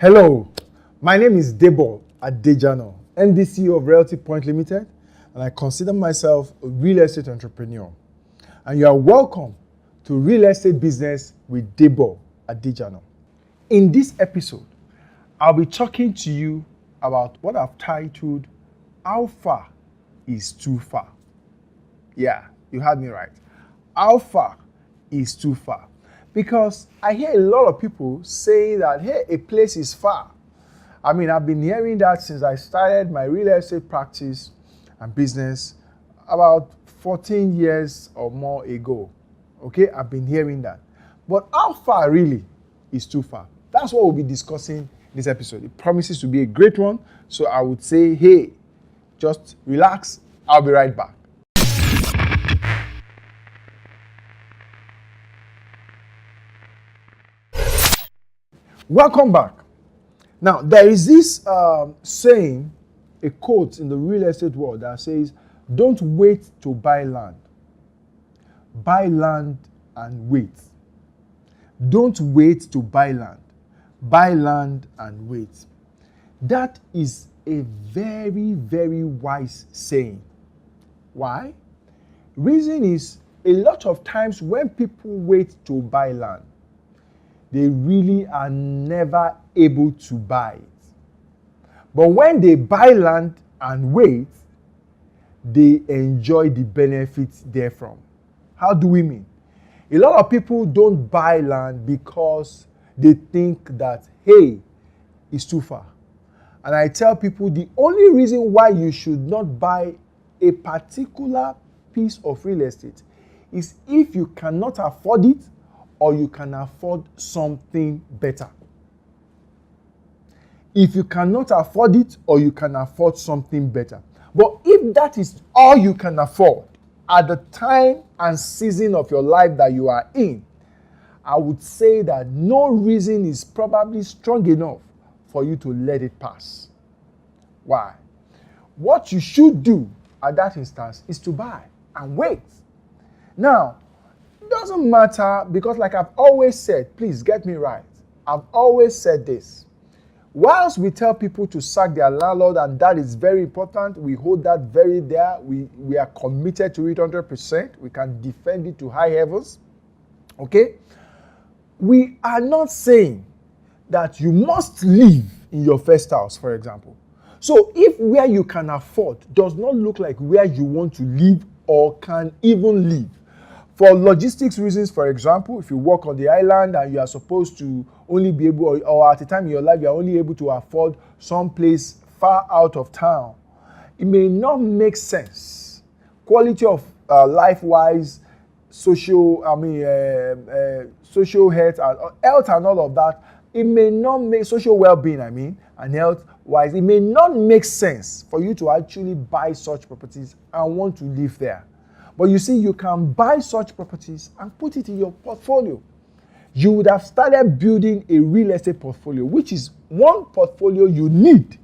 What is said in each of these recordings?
Hello, my name is Debo Adejana, MD of Realty Point Limited, and I consider myself a real estate entrepreneur. And you are welcome to Real Estate Business with Debo Adejana. In this episode, I'll be talking to you about what I've titled, How Far is Too Far? Yeah, you heard me right. How far is too far? Because I hear a lot of people saying that, hey, a place is far. I mean, I've been hearing that since I started my real estate practice and business about 14 years or more ago. Okay, I've been hearing that. But how far really is too far? That's what we'll be discussing in this episode. It promises to be a great one. So I would say, hey, just relax. I'll be right back. Welcome back. Now, there is this saying, a quote in the real estate world that says, don't wait to buy land. Buy land and wait. Don't wait to buy land. Buy land and wait. That is a very, very wise saying. Why? Reason is, a lot of times when people wait to buy land, they really are never able to buy it. But when they buy land and wait, they enjoy the benefits therefrom. How do we mean? A lot of people don't buy land because they think that, hey, it's too far. And I tell people the only reason why you should not buy a particular piece of real estate is if you cannot afford it or you can afford something better. If you cannot afford it or you can afford something better. But if that is all you can afford at the time and season of your life that you are in, I would say that no reason is probably strong enough for you to let it pass. Why? What you should do at that instance is to buy and wait. Now, it doesn't matter because like I've always said, please get me right. I've always said this. Whilst we tell people to sack their landlord, and that is very important, we hold that very there. We are committed to it 100%. We can defend it to high heavens. Okay? We are not saying that you must live in your first house, for example. So if where you can afford does not look like where you want to live or can even live, for logistics reasons, for example, if you work on the island and you are supposed to only be able, or at a time in your life, you are only able to afford some place far out of town, it may not make sense. Quality of life-wise, social health and all of that, it may not make social well-being, and health-wise, it may not make sense for you to actually buy such properties and want to live there. But you see, you can buy such properties and put it in your portfolio. You would have started building a real estate portfolio, which is one portfolio you need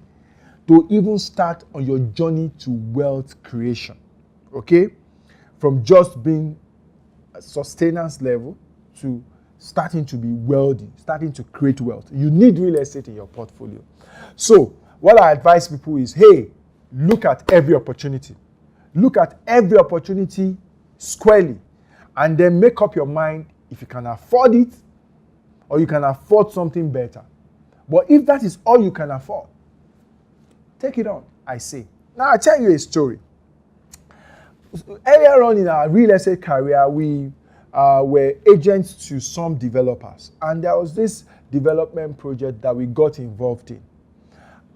to even start on your journey to wealth creation. Okay? From just being a sustenance level to starting to be wealthy, starting to create wealth. You need real estate in your portfolio. So, what I advise people is, hey, look at every opportunity. Look at every opportunity squarely and then make up your mind if you can afford it or you can afford something better. But if that is all you can afford, take it on, I say. Now, I'll tell you a story. Earlier on in our real estate career, we were agents to some developers. And there was this development project that we got involved in.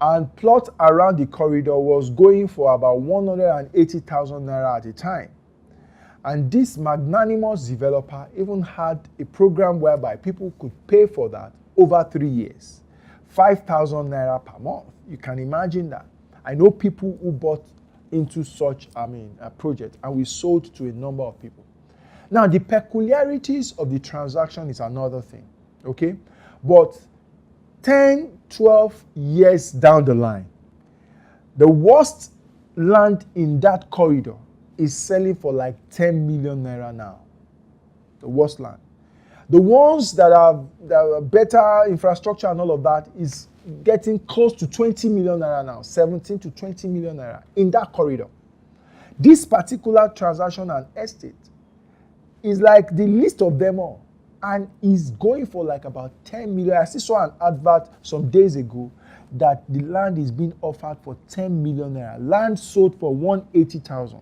And plot around the corridor was going for about 180,000 naira at a time. And this magnanimous developer even had a program whereby people could pay for that over 3 years. 5,000 naira per month. You can imagine that. I know people who bought into such a project, and we sold to a number of people. Now, the peculiarities of the transaction is another thing. Okay? But 10, 12 years down the line, the worst land in that corridor is selling for like 10 million naira now. The worst land. The ones that are better infrastructure and all of that is getting close to 20 million naira now, 17 to 20 million naira in that corridor. This particular transaction and estate is like the least of them all and is going for like about 10 million. I still saw an advert some days ago that the land is being offered for 10 million naira. Land sold for 180,000.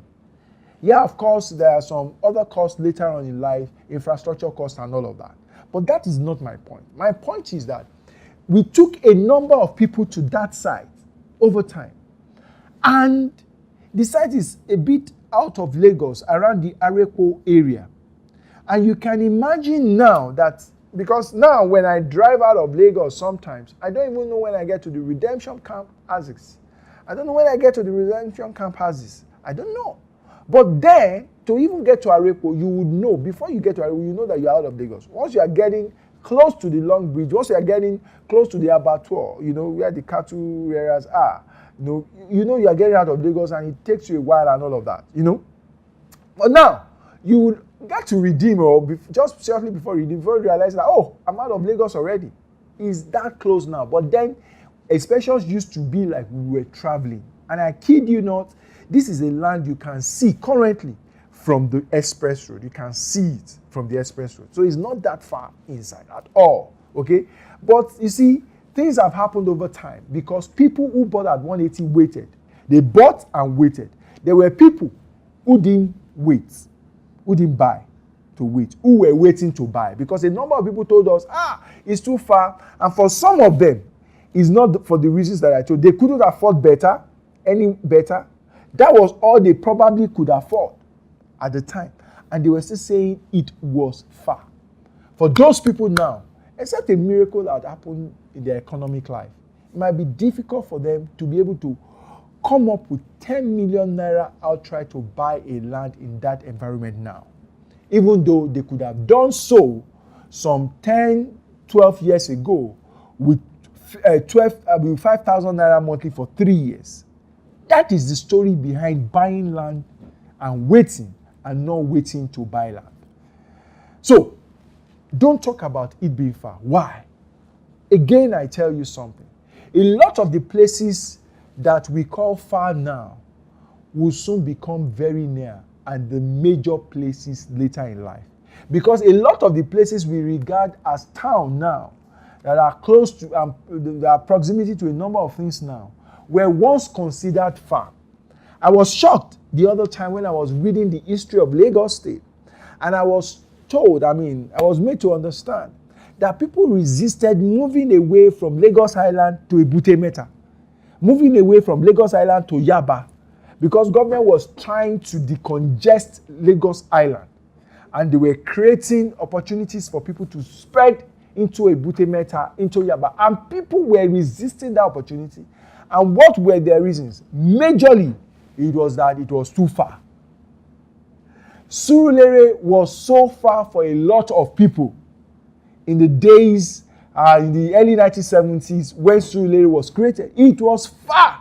Yeah, of course, there are some other costs later on in life, infrastructure costs and all of that. But that is not my point. My point is that we took a number of people to that site over time. And the site is a bit out of Lagos, around the Arepo area. And you can imagine now that, because now when I drive out of Lagos sometimes, I don't even know when I get to the redemption camp houses. I don't know when I get to the redemption camp houses. I don't know. But then, to even get to Arepo, you would know, before you get to Arepo, you know that you're out of Lagos. Once you are getting close to the Long Bridge, once you are getting close to the abattoir, where the cattle areas are, you know you are getting out of Lagos and it takes you a while and all of that, But now, you would get to Redeem or just shortly before Redeem, before you realize that, oh, I'm out of Lagos already. It's that close now. But then, expressions used to be like we were traveling. And I kid you not, this is a land you can see currently from the express road. You can see it from the express road. So it's not that far inside at all, okay? But you see, things have happened over time because people who bought at 180 waited. They bought and waited. There were people who didn't wait, who didn't buy to wait, who were waiting to buy because a number of people told us, it's too far. And for some of them, it's not for the reasons that I told. They couldn't afford any better. That was all they probably could afford at the time. And they were still saying it was far. For those people now, except a miracle that happened in their economic life, it might be difficult for them to be able to come up with 10 million naira outright to buy a land in that environment now. Even though they could have done so some 10, 12 years ago with 5,000 naira monthly for 3 years. That is the story behind buying land and waiting and not waiting to buy land. So, don't talk about it being far. Why? Again, I tell you something. A lot of the places that we call far now will soon become very near and the major places later in life. Because a lot of the places we regard as town now that are close to, that proximity to a number of things now, were once considered far. I was shocked the other time when I was reading the history of Lagos State, and I was told, I was made to understand that people resisted moving away from Lagos Island to Ebute Metta, moving away from Lagos Island to Yaba, because government was trying to decongest Lagos Island, and they were creating opportunities for people to spread into Ebute Metta, into Yaba, and people were resisting that opportunity. And what were their reasons? Majorly, it was that it was too far. Surulere was so far for a lot of people in the days, in the early 1970s, when Surulere was created. It was far,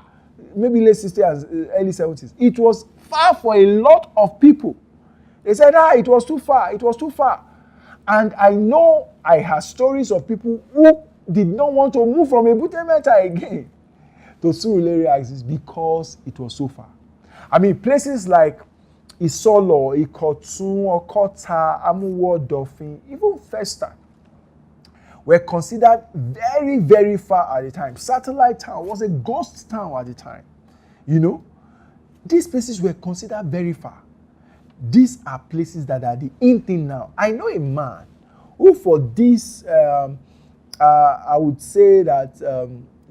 maybe late 60s, early 70s. It was far for a lot of people. They said, it was too far, it was too far. And I know I have stories of people who did not want to move from Ebute Metta again to Surulere axis because it was so far. Places like Isolo, Ikotun, Okota, Amuwo, Dolphin, even Festa were considered very, very far at the time. Satellite Town was a ghost town at the time. These places were considered very far. These are places that are the in thing now. I know a man who for this, I would say that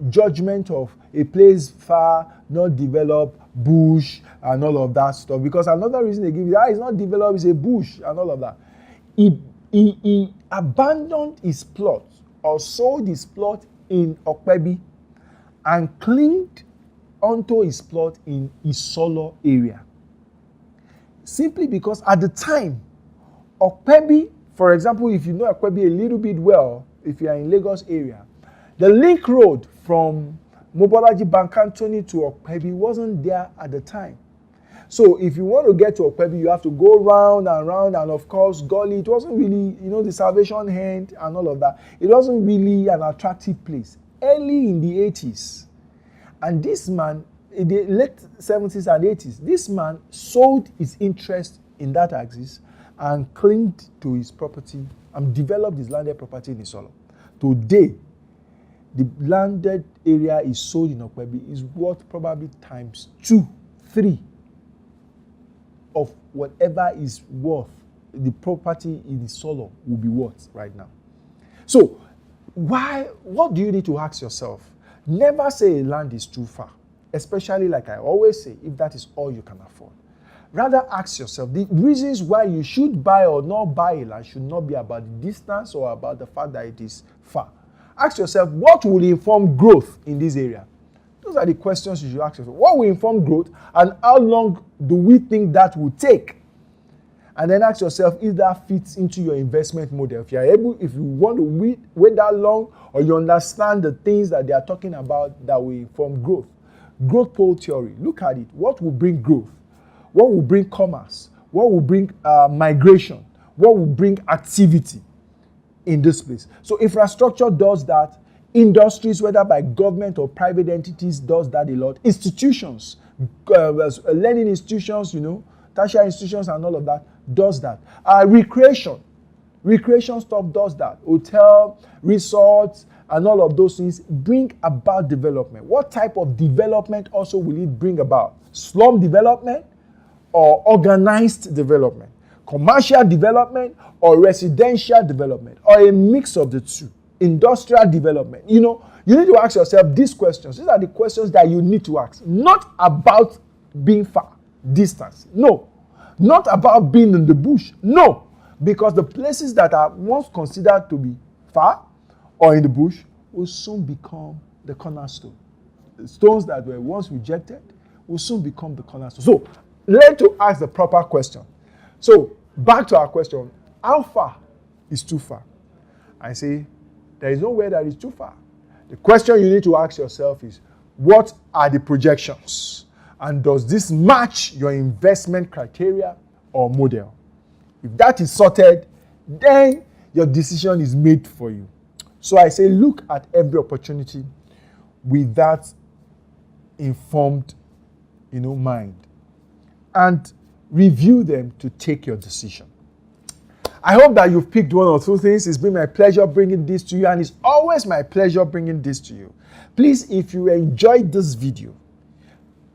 judgment of a place far, not developed, bush, and all of that stuff. Because another reason they give it, it's not developed, it's a bush, and all of that. He abandoned his plot or sold his plot in Okpebi and clinged onto his plot in Isolo area. Simply because at the time, Okpebi, for example, if you know Okpebi a little bit well, if you are in Lagos area, the link road from Mobolaji Bankantoni to Okpebi wasn't there at the time. So if you want to get to Okpebi, you have to go round and round, and of course, golly, it wasn't really, the Salvation Hand and all of that. It wasn't really an attractive place. Early in the 80s, and this man, in the late 70s and 80s, this man sold his interest in that axis and clinged to his property and developed his landed property in Isolo. Today, the landed area is sold in Okpebi is worth probably times 2, 3 of whatever is worth the property in Isolo will be worth right now. So, what do you need to ask yourself? Never say a land is too far, especially like I always say, if that is all you can afford. Rather ask yourself, the reasons why you should buy or not buy a land should not be about the distance or about the fact that it is far. Ask yourself, what will inform growth in this area? Those are the questions you should ask yourself. What will inform growth, and how long do we think that will take? And then ask yourself if that fits into your investment model. If you want to wait that long, or you understand the things that they are talking about that will inform growth. Growth pole theory. Look at it. What will bring growth? What will bring commerce? What will bring migration? What will bring activity in this place? So infrastructure does that. Industries, whether by government or private entities, does that a lot. Institutions, learning institutions, tertiary institutions and all of that, does that. Recreation stuff does that. Hotel, resorts, and all of those things bring about development. What type of development also will it bring about? Slum development or organized development? Commercial development or residential development? Or a mix of the two? Industrial development. You need to ask yourself these questions. These are the questions that you need to ask. Not about being far, distance. No. Not about being in the bush. No. Because the places that are once considered to be far or in the bush will soon become the cornerstone. The stones that were once rejected will soon become the cornerstone. So, learn to ask the proper question. So, back to our question. How far is too far? I say, there is nowhere that is too far. The question you need to ask yourself is, what are the projections? And does this match your investment criteria or model? If that is sorted, then your decision is made for you. So I say, look at every opportunity with that informed, mind, and review them to take your decision. I hope that you've picked one or two things. It's been my pleasure bringing this to you, and it's always my pleasure bringing this to you. Please, if you enjoyed this video,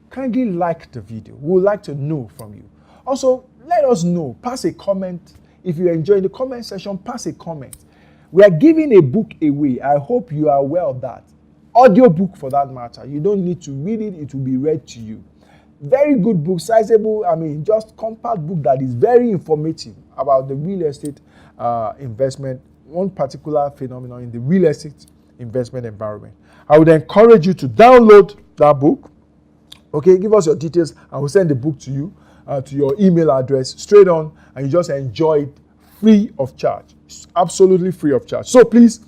kindly like the video. We would like to know from you. Also, let us know. Pass a comment. If you enjoy the comment section, pass a comment. We are giving a book away. I hope you are aware of that. Audio book for that matter. You don't need to read it. It will be read to you. Very good book, sizable, just compact book that is very informative about the real estate investment, one particular phenomenon in the real estate investment environment. I would encourage you to download that book. Okay, give us your details and we'll send the book to you, to your email address straight on, and you just enjoy it free of charge. It's absolutely free of charge. So please,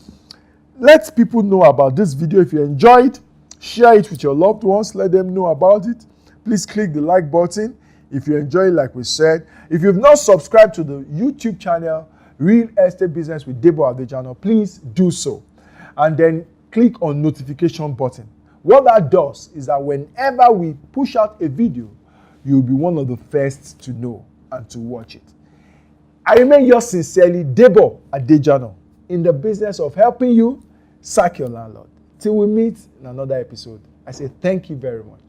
let people know about this video. If you enjoyed, share it with your loved ones. Let them know about it. Please click the like button if you enjoy it, like we said. If you've not subscribed to the YouTube channel, Real Estate Business with Debo Adejana, please do so. And then click on notification button. What that does is that whenever we push out a video, you'll be one of the first to know and to watch it. I remain yours sincerely, Debo Adejana, in the business of helping you sack your landlord. Till we meet in another episode, I say thank you very much.